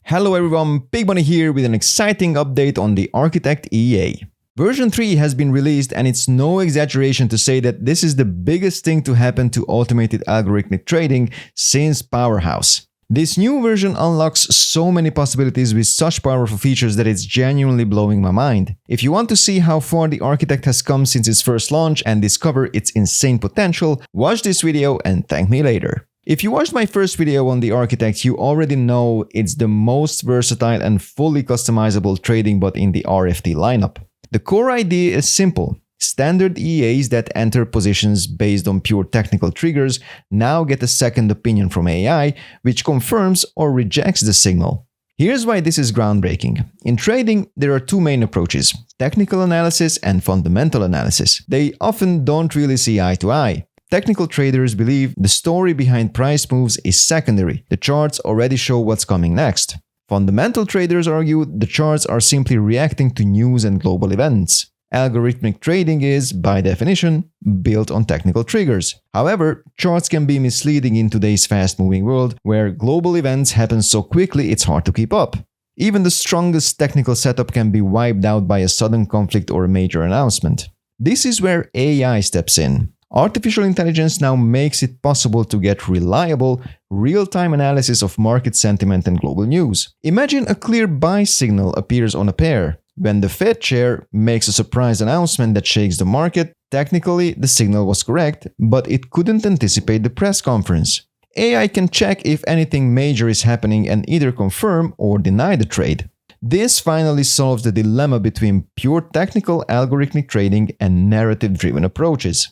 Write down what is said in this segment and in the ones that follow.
Hello everyone, Big Money here with an exciting update on the Architect EA. Version 3 has been released and it's no exaggeration to say that this is the biggest thing to happen to automated algorithmic trading since Powerhouse. This new version unlocks so many possibilities with such powerful features that it's genuinely blowing my mind. If you want to see how far the Architect has come since its first launch and discover its insane potential, watch this video and thank me later. If you watched my first video on the Architect, you already know it's the most versatile and fully customizable trading bot in the RFT lineup. The core idea is simple. Standard EAs that enter positions based on pure technical triggers now get a second opinion from AI, which confirms or rejects the signal. Here's why this is groundbreaking. In trading, there are two main approaches: technical analysis and fundamental analysis. They often don't really see eye to eye. Technical traders believe the story behind price moves is secondary. The charts already show what's coming next. Fundamental traders argue the charts are simply reacting to news and global events. Algorithmic trading is, by definition, built on technical triggers. However, charts can be misleading in today's fast-moving world, where global events happen so quickly it's hard to keep up. Even the strongest technical setup can be wiped out by a sudden conflict or a major announcement. This is where AI steps in. Artificial intelligence now makes it possible to get reliable, real-time analysis of market sentiment and global news. Imagine a clear buy signal appears on a pair. When the Fed chair makes a surprise announcement that shakes the market, technically the signal was correct, but it couldn't anticipate the press conference. AI can check if anything major is happening and either confirm or deny the trade. This finally solves the dilemma between pure technical algorithmic trading and narrative-driven approaches.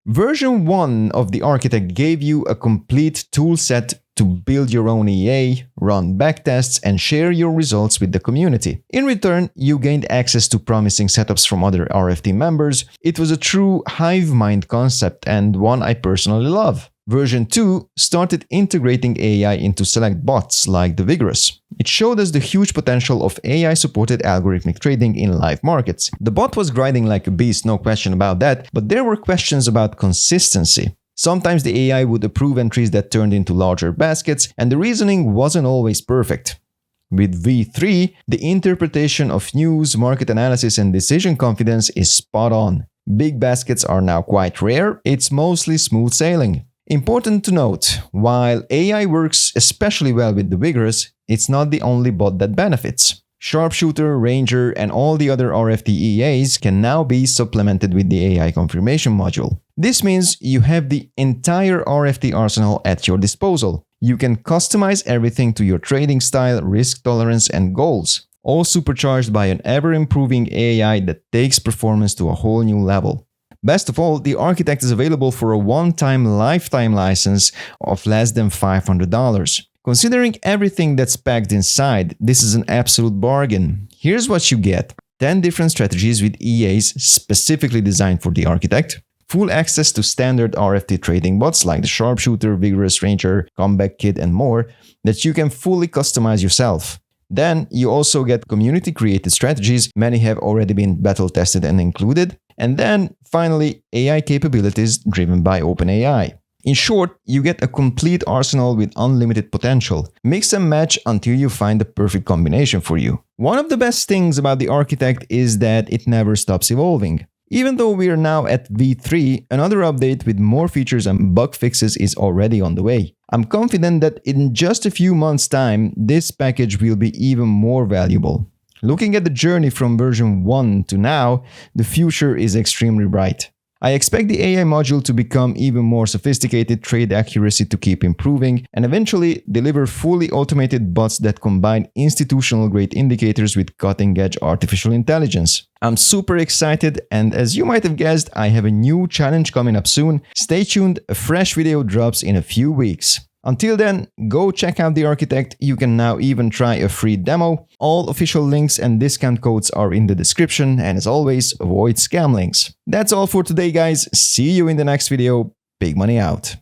Version 1 of the Architect gave you a complete toolset to build your own EA, run backtests, and share your results with the community. In return, you gained access to promising setups from other RFT members. It was a true hive mind concept and one I personally love. Version 2 started integrating AI into select bots like the Vigorous. It showed us the huge potential of AI-supported algorithmic trading in live markets. The bot was grinding like a beast, no question about that, but there were questions about consistency. Sometimes the AI would approve entries that turned into larger baskets, and the reasoning wasn't always perfect. With V3, the interpretation of news, market analysis, and decision confidence is spot on. Big baskets are now quite rare, it's mostly smooth sailing. Important to note, while AI works especially well with the Vigorous, it's not the only bot that benefits. Sharpshooter, Ranger, and all the other RFT EAs can now be supplemented with the AI confirmation module. This means you have the entire RFT arsenal at your disposal. You can customize everything to your trading style, risk tolerance, and goals, all supercharged by an ever-improving AI that takes performance to a whole new level. Best of all, the Architect is available for a one-time lifetime license of less than $500. Considering everything that's packed inside, this is an absolute bargain. Here's what you get: 10 different strategies with EAs specifically designed for the Architect, full access to standard RFT trading bots like the Sharpshooter, Vigorous, Ranger, Comeback Kid, and more that you can fully customize yourself. Then you also get community-created strategies, many have already been battle-tested and included. And then, finally, AI capabilities driven by OpenAI. In short, you get a complete arsenal with unlimited potential. Mix and match until you find the perfect combination for you. One of the best things about the Architect is that it never stops evolving. Even though we are now at V3, another update with more features and bug fixes is already on the way. I'm confident that in just a few months' time, this package will be even more valuable. Looking at the journey from version 1 to now, the future is extremely bright. I expect the AI module to become even more sophisticated, trade accuracy to keep improving, and eventually deliver fully automated bots that combine institutional-grade indicators with cutting-edge artificial intelligence. I'm super excited, and as you might have guessed, I have a new challenge coming up soon. Stay tuned, a fresh video drops in a few weeks. Until then, go check out the Architect. You can now even try a free demo. All official links and discount codes are in the description, and as always, avoid scam links. That's all for today, guys. See you in the next video. Big money out.